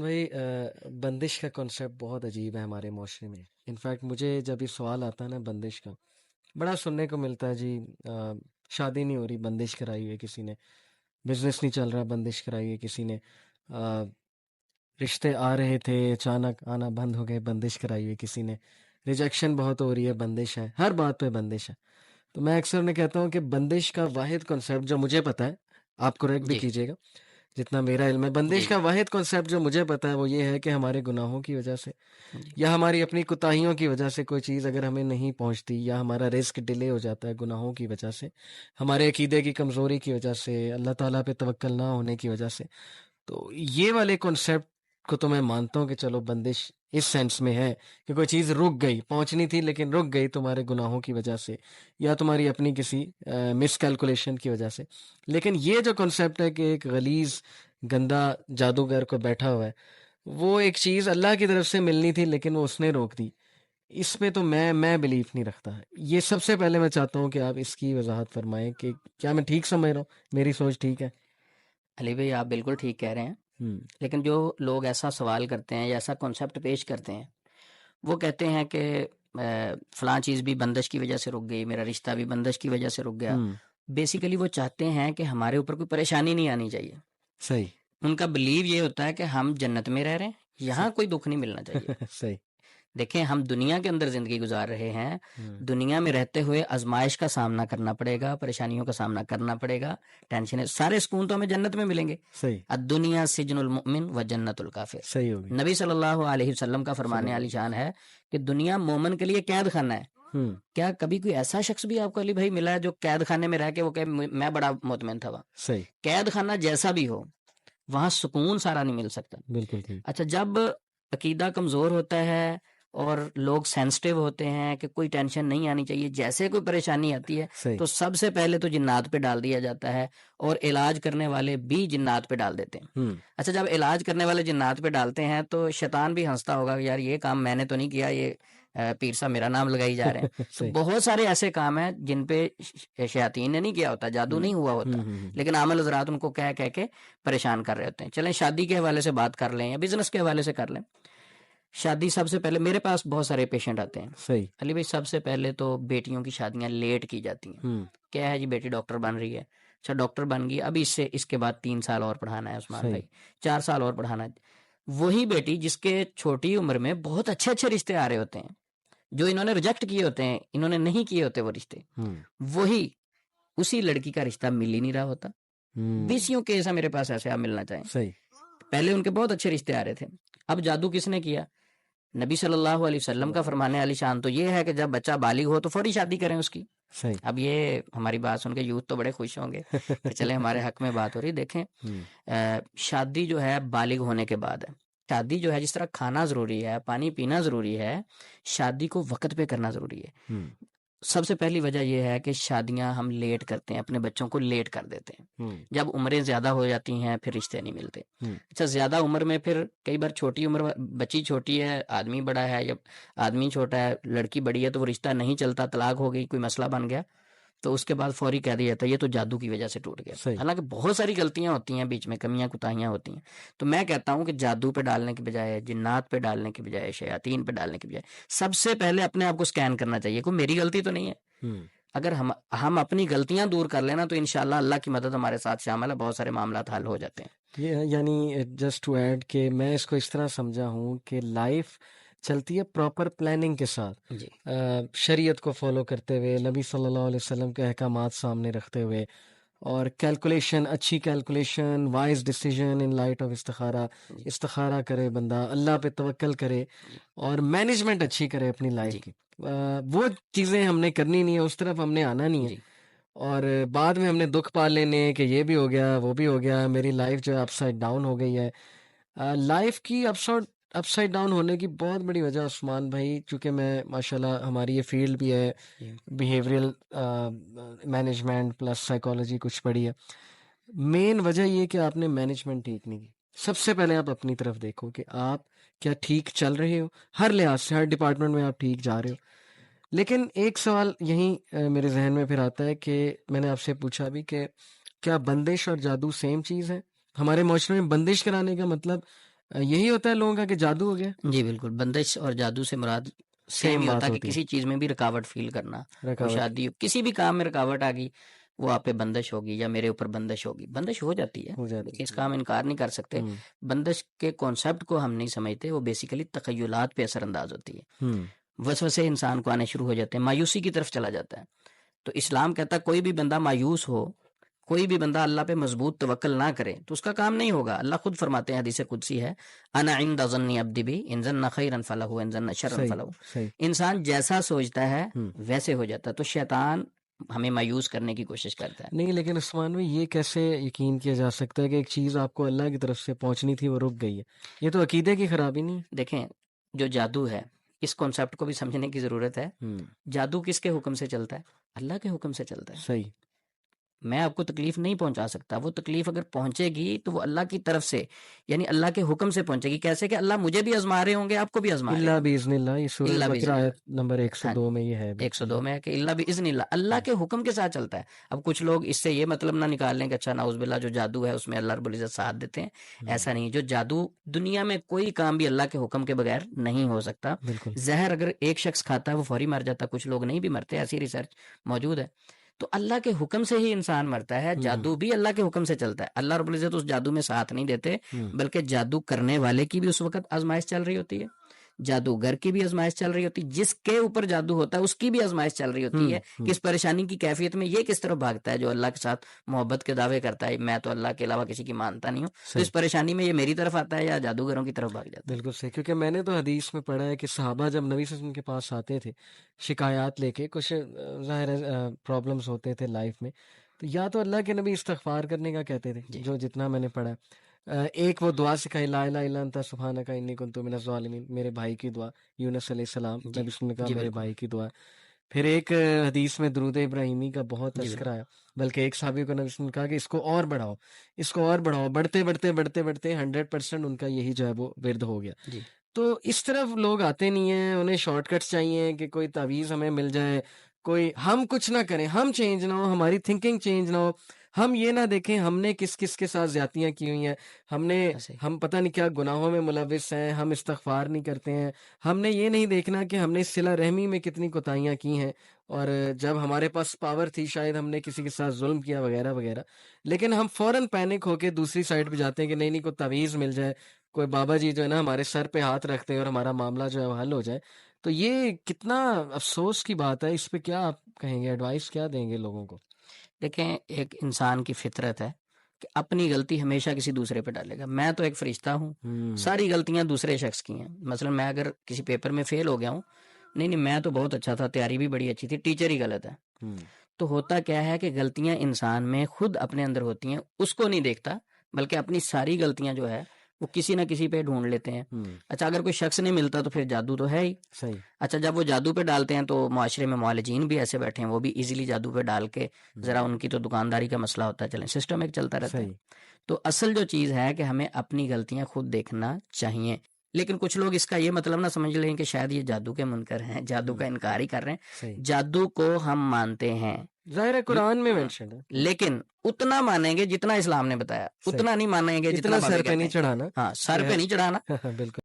بھائی بندش کا کانسیپٹ بہت عجیب ہے ہمارے معاشرے میں. انفیکٹ مجھے جب یہ سوال آتا ہے نا بندش کا، بڑا سننے کو ملتا ہے جی. شادی نہیں ہو رہی، بندش کرائی ہے کسی نے. بزنس نہیں چل رہا، بندش کرائی ہے کسی نے. آ، رشتے آ رہے تھے اچانک آنا بند ہو گئے، بندش کرائی ہے کسی نے. ریجیکشن بہت ہو رہی ہے، بندش ہے. ہر بات پہ بندش ہے. تو میں اکثر نے کہتا ہوں کہ بندش کا واحد کانسیپٹ جو مجھے پتا ہے، آپ کریکٹ بھی جی کیجیے گا جتنا میرا علم ہے، بندش جی کا واحد کانسیپٹ جو مجھے پتا ہے وہ یہ ہے کہ ہمارے گناہوں کی وجہ سے جی یا ہماری اپنی کوتاہیوں کی وجہ سے کوئی چیز اگر ہمیں نہیں پہنچتی، یا ہمارا رزق ڈیلے ہو جاتا ہے گناہوں کی وجہ سے، ہمارے عقیدے کی کمزوری کی وجہ سے، اللہ تعالیٰ پہ توکل نہ ہونے کی وجہ سے، تو یہ والے کانسیپٹ کو تو میں مانتا ہوں کہ چلو بندش اس سینس میں ہے کہ کوئی چیز رک گئی، پہنچنی تھی لیکن رک گئی تمہارے گناہوں کی وجہ سے یا تمہاری اپنی کسی مس کیلکولیشن کی وجہ سے. لیکن یہ جو کانسیپٹ ہے کہ ایک غلیظ گندا جادوگر کو بیٹھا ہوا ہے، وہ ایک چیز اللہ کی طرف سے ملنی تھی لیکن وہ اس نے روک دی، اس پہ تو میں بلیف نہیں رکھتا. یہ سب سے پہلے میں چاہتا ہوں کہ آپ اس کی وضاحت فرمائیں کہ کیا میں ٹھیک سمجھ رہا ہوں، میری سوچ ٹھیک ہے؟ علی بھائی، آپ بالکل ٹھیک کہہ رہے ہیں. ہوں. لیکن جو لوگ ایسا سوال کرتے ہیں یا ایسا کانسیپٹ پیش کرتے ہیں، وہ کہتے ہیں کہ فلاں چیز بھی بندش کی وجہ سے رک گئی، میرا رشتہ بھی بندش کی وجہ سے رک گیا. ہوں. بیسیکلی وہ چاہتے ہیں کہ ہمارے اوپر کوئی پریشانی نہیں آنی چاہیے. صحیح. ان کا بلیو یہ ہوتا ہے کہ ہم جنت میں رہ رہے ہیں، یہاں کوئی دکھ نہیں ملنا چاہیے. صحیح. دیکھیں، ہم دنیا کے اندر زندگی گزار رہے ہیں. ہوں. دنیا میں رہتے ہوئے آزمائش کا سامنا کرنا پڑے گا، پریشانیوں کا سامنا کرنا پڑے گا، ٹینشن. سارے سکون تو ہمیں جنت میں ملیں گے. صحیح. الدنیا سجن المؤمن و جنت الکافر. صحیح ہوگی. نبی صلی اللہ علیہ وسلم کا فرمانے والی شان ہے کہ دنیا مومن کے لیے قید خانہ ہے. ہوں. کیا کبھی کوئی ایسا شخص بھی آپ کو علی بھائی ملا ہے جو قید خانے میں رہ کے وہ کہ میں بڑا مطمئن تھا وہاں؟ صحیح. قید خانہ جیسا بھی ہو، وہاں سکون سارا نہیں مل سکتا. بالکل ٹھیک. اچھا، جب عقیدہ کمزور ہوتا ہے اور لوگ سینسٹیو ہوتے ہیں کہ کوئی ٹینشن نہیں آنی چاہیے، جیسے کوئی پریشانی آتی ہے صحیح. تو سب سے پہلے تو جنات پہ ڈال دیا جاتا ہے، اور علاج کرنے والے بھی جنات پہ ڈال دیتے ہیں. ہوں. اچھا، جب علاج کرنے والے جنات پہ ڈالتے ہیں تو شیطان بھی ہنستا ہوگا کہ یار یہ کام میں نے تو نہیں کیا، یہ پیر صاحب میرا نام لگائی جا رہے ہیں. تو صحیح. بہت سارے ایسے کام ہیں جن پہ شیاطین نے نہیں کیا ہوتا، جادو نہیں ہوا ہوتا، لیکن عامل حضرات ان کو کہہ کے پریشان کر رہے ہوتے ہیں. چلیں شادی کے حوالے سے بات کر لیں یا بزنس کے حوالے سے کر لیں. شادی سب سے پہلے، میرے پاس بہت سارے پیشنٹ آتے ہیں صحیح. علی بھائی. سب سے پہلے تو بیٹیوں کی شادیاں لیٹ کی جاتی ہیں. کیا ہے جی، بیٹی ڈاکٹر بن رہی ہے، اچھا ڈاکٹر بن گئی، اب اس کے بعد 3 سال اور پڑھانا ہے عثمان صحیح. بھائی، 4 سال اور پڑھانا ہے. وہی بیٹی جس کے چھوٹی عمر میں بہت اچھے اچھے رشتے آ رہے ہوتے ہیں، جو انہوں نے ریجیکٹ کیے ہوتے ہیں، انہوں نے نہیں کیے ہوتے وہ رشتے، وہی اسی لڑکی کا رشتہ مل ہی نہیں رہا ہوتا. بیسیوں کیس ہے میرے پاس ایسے، آپ ملنا چاہیں. صحیح. پہلے ان کے بہت اچھے رشتے آ رہے تھے، اب جادو کس نے کیا؟ نبی صلی اللہ علیہ وسلم کا فرمانے والی شان تو یہ ہے کہ جب بچہ بالغ ہو تو فوری شادی کریں اس کی. صحیح. اب یہ ہماری بات سن کے یوتھ تو بڑے خوش ہوں گے کہ چلے ہمارے حق میں بات ہو رہی. دیکھیں، شادی جو ہے بالغ ہونے کے بعد ہے. شادی جو ہے جس طرح کھانا ضروری ہے، پانی پینا ضروری ہے، شادی کو وقت پہ کرنا ضروری ہے. سب سے پہلی وجہ یہ ہے کہ شادیاں ہم لیٹ کرتے ہیں، اپنے بچوں کو لیٹ کر دیتے ہیں. جب عمریں زیادہ ہو جاتی ہیں پھر رشتے نہیں ملتے. اچھا، زیادہ عمر میں پھر کئی بار چھوٹی عمر، بچی چھوٹی ہے، آدمی بڑا ہے، یا آدمی چھوٹا ہے، لڑکی بڑی ہے، تو وہ رشتہ نہیں چلتا، طلاق ہو گئی، کوئی مسئلہ بن گیا، تو اس کے بعد فوری کہہ دیا جاتا ہے یہ تو جادو کی وجہ سے ٹوٹ گیا. حالانکہ بہت ساری غلطیاں ہوتی ہیں بیچ میں، کمیاں کوتاہیاں ہوتی ہیں. تو میں کہتا ہوں کہ جادو پہ ڈالنے کے بجائے، جنات پہ ڈالنے کے بجائے، شیاطین پہ ڈالنے کے بجائے سب سے پہلے اپنے آپ کو سکین کرنا چاہیے، کوئی میری غلطی تو نہیں ہے. اگر ہم اپنی غلطیاں دور کر لینا تو انشاءاللہ اللہ کی مدد ہمارے ساتھ شامل ہے، بہت سارے معاملات حل ہو جاتے ہیں. یہ یعنی جسٹ ٹو ایڈ کہ میں اس کو اس طرح سمجھا ہوں کہ لائف چلتی ہے پراپر پلاننگ کے ساتھ، جی شریعت کو فالو کرتے ہوئے، نبی صلی اللہ علیہ وسلم کے احکامات سامنے رکھتے ہوئے، اور کیلکولیشن، اچھی calculation, wise decision in light of استخارہ. استخارہ کرے بندہ، اللہ پہ توکل کرے، اور مینجمنٹ اچھی کرے اپنی لائف جی کی. وہ چیزیں ہم نے کرنی نہیں ہے، اس طرف ہم نے آنا نہیں ہے. جی اور بعد میں ہم نے دکھ پا لینے کہ یہ بھی ہو گیا، وہ بھی ہو گیا، میری لائف جو ہے اپ سائڈ ڈاؤن ہو گئی ہے. لائف کی اپ سائڈ ڈاؤن ہونے کی بہت بڑی وجہ عثمان بھائی، چونکہ میں ماشاءاللہ ہماری یہ فیلڈ بھی ہے، بیہیویئرل مینجمنٹ پلس سائیکالوجی کچھ پڑھی ہے. مین وجہ یہ کہ آپ نے مینجمنٹ ٹھیک نہیں کی. سب سے پہلے آپ اپنی طرف دیکھو کہ آپ کیا ٹھیک چل رہے ہو، ہر لحاظ سے، ہر ڈپارٹمنٹ میں آپ ٹھیک جا رہے ہو. لیکن ایک سوال یہیں میرے ذہن میں پھر آتا ہے کہ میں نے آپ سے پوچھا بھی کہ کیا بندش اور جادو سیم چیز ہے؟ ہمارے معاشرے میں بندش کرانے کا مطلب یہی ہوتا ہے لوگوں کا کہ جادو ہو گیا. جی بالکل، بندش اور جادو سے مراد سیم ہی ہوتا ہے کہ کسی چیز میں بھی رکاوٹ فیل کرنا. شادی کسی بھی کام میں رکاوٹ آ گئی، وہ آپ پہ بندش ہوگی یا میرے اوپر بندش ہوگی. بندش ہو جاتی ہے، اس کا ہم انکار نہیں کر سکتے. بندش کے کانسیپٹ کو ہم نہیں سمجھتے، وہ بیسیکلی تخیلات پہ اثر انداز ہوتی ہے. وسوسے انسان کو آنے شروع ہو جاتے ہیں، مایوسی کی طرف چلا جاتا ہے. تو اسلام کہتا ہے کوئی بھی بندہ مایوس ہو، کوئی بھی بندہ اللہ پہ مضبوط توکل نہ کرے تو اس کا کام نہیں ہوگا. اللہ خود فرماتے ہیں، حدیث قدسی ہے، انا عند ظن عبدی بی ان ظن خیرا فلہ وان ظن شرا فلہ. انسان جیسا سوچتا ہے ویسے ہو جاتا ہے. تو شیطان ہمیں مایوس کرنے کی کوشش کرتا ہے. نہیں، لیکن عثمان بھائی یہ کیسے یقین کیا جا سکتا ہے کہ ایک چیز آپ کو اللہ کی طرف سے پہنچنی تھی وہ رک گئی ہے؟ یہ تو عقیدے کی خرابی نہیں؟ دیکھیں، جو جادو ہے اس کانسیپٹ کو بھی سمجھنے کی ضرورت ہے. جادو کس کے حکم سے چلتا ہے؟ اللہ کے حکم سے چلتا ہے. صحیح. میں آپ کو تکلیف نہیں پہنچا سکتا. وہ تکلیف اگر پہنچے گی تو وہ اللہ کی طرف سے، یعنی اللہ کے حکم سے پہنچے گی. کیسے کہ اللہ مجھے بھی آزما رہے ہوں گے، آپ کو بھی آزما رہے اللہ ہیں. باذن اللہ، یہ سورہ بقرہ آیت نمبر 102 میں یہ ہے. 102 میں ہے کہ اللہ باذن اللہ، اللہ کے حکم کے ساتھ چلتا ہے. اب کچھ لوگ اس سے یہ مطلب نہ نکال لیں کہ اچھا نعوذ باللہ جو جادو ہے اس میں اللہ رب العزت ساتھ دیتے ہیں. ایسا نہیں. جو جادو، دنیا میں کوئی کام بھی اللہ کے حکم کے بغیر نہیں ہو سکتا. زہر اگر ایک شخص کھاتا ہے وہ فوری مر جاتا ہے، کچھ لوگ نہیں بھی مرتے، ایسی ریسرچ موجود ہے. تو اللہ کے حکم سے ہی انسان مرتا ہے. جادو بھی اللہ کے حکم سے چلتا ہے. اللہ رب العزت اس جادو میں ساتھ نہیں دیتے، بلکہ جادو کرنے والے کی بھی اس وقت آزمائش چل رہی ہوتی ہے، جادوگر کی بھی آزمائش چل رہی ہوتی ہے، جس کے اوپر جادو ہوتا ہے اس کی بھی آزمائش چل رہی ہوتی ہے. کس پریشانی کی کیفیت میں یہ کس طرف بھاگتا ہے. جو اللہ کے ساتھ محبت کے دعوے کرتا ہے، میں تو اللہ کے علاوہ کسی کی مانتا نہیں ہوں، تو اس پریشانی میں یہ میری طرف آتا ہے یا جادوگروں کی طرف بھاگ جاتا ہے. بالکل صحیح. کیونکہ میں نے تو حدیث میں پڑھا ہے کہ صحابہ جب نبی صلی اللہ علیہ وسلم کے پاس آتے تھے شکایات لے کے، کچھ ظاہر پرابلمس ہوتے تھے لائف میں، تو یا تو اللہ کے نبی استغفار کرنے کا کہتے تھے، جو جتنا میں نے پڑھا. ایک وہ دعا سکھائی، لا الہ الا انت سبحانک انی کنت من الظالمین، میرے بھائی کی دعا، یونس علیہ السلام، نبی صلی اللہ علیہ وسلم نے کہا میرے بھائی کی دعا. پھر ایک حدیث میں درود ابراہیمی کا بہت تذکرہ آیا، بلکہ ایک صحابی کو نبی صلی اللہ علیہ وسلم نے کہا کہ اس کو اور بڑھاؤ، اس کو اور بڑھاؤ. بڑھتے بڑھتے بڑھتے بڑھتے 100% ان کا یہی جو ہے وہ ورد ہو گیا. تو اس طرف لوگ آتے نہیں ہیں، انہیں شارٹ کٹس چاہیے کہ کوئی تعویذ ہمیں مل جائے، کوئی ہم کچھ نہ کریں، ہم چینج نہ ہو، ہماری تھنکنگ چینج نہ ہو، ہم یہ نہ دیکھیں ہم نے کس کس کے ساتھ زیادتیاں کی ہوئی ہیں، ہم پتہ نہیں کیا گناہوں میں ملوث ہیں، ہم استغفار نہیں کرتے ہیں. ہم نے یہ نہیں دیکھنا کہ ہم نے صلہ رحمی میں کتنی کوتاہیاں کی ہیں، اور جب ہمارے پاس پاور تھی شاید ہم نے کسی کے ساتھ ظلم کیا وغیرہ وغیرہ. لیکن ہم فوراً پینک ہو کے دوسری سائڈ پہ جاتے ہیں کہ نہیں کوئی تعویذ مل جائے، کوئی بابا جی جو ہے نا ہمارے سر پہ ہاتھ رکھتے ہیں اور ہمارا معاملہ جو ہے وہ حل ہو جائے. تو یہ کتنا افسوس کی بات ہے. اس پہ کیا آپ کہیں گے، ایڈوائس کیا دیں گے لوگوں کو؟ دیکھیں، ایک انسان کی فطرت ہے کہ اپنی غلطی ہمیشہ کسی دوسرے پہ ڈالے گا. میں تو ایک فرشتہ ہوں، ساری غلطیاں دوسرے شخص کی ہیں. مثلا میں اگر کسی پیپر میں فیل ہو گیا ہوں، نہیں میں تو بہت اچھا تھا، تیاری بھی بڑی اچھی تھی، ٹیچر ہی غلط ہے. تو ہوتا کیا ہے کہ غلطیاں انسان میں خود اپنے اندر ہوتی ہیں، اس کو نہیں دیکھتا، بلکہ اپنی ساری غلطیاں جو ہے وہ کسی نہ کسی پہ ڈھونڈ لیتے ہیں. اچھا اگر کوئی شخص نہیں ملتا تو پھر جادو تو ہے ہی. اچھا جب وہ جادو پہ ڈالتے ہیں تو معاشرے میں معالجین بھی ایسے بیٹھے ہیں، وہ بھی ایزیلی جادو پہ ڈال کے، ذرا ان کی تو دکانداری کا مسئلہ ہوتا ہے، چلیں سسٹم ایک چلتا رہتا ہے. تو اصل جو چیز ہے کہ ہمیں اپنی غلطیاں خود دیکھنا چاہیے. لیکن کچھ لوگ اس کا یہ مطلب نہ سمجھ لیں کہ شاید یہ جادو کے منکر ہیں، جادو کا انکار ہی کر رہے ہیں. جادو کو ہم مانتے ہیں، ظاہر ہے قرآن میں مینشن ہے، لیکن اتنا مانیں گے جتنا اسلام نے بتایا، اتنا نہیں مانیں گے جتنا سر پہ نہیں چڑھانا. ہاں، سر پہ نہیں چڑھانا. بالکل.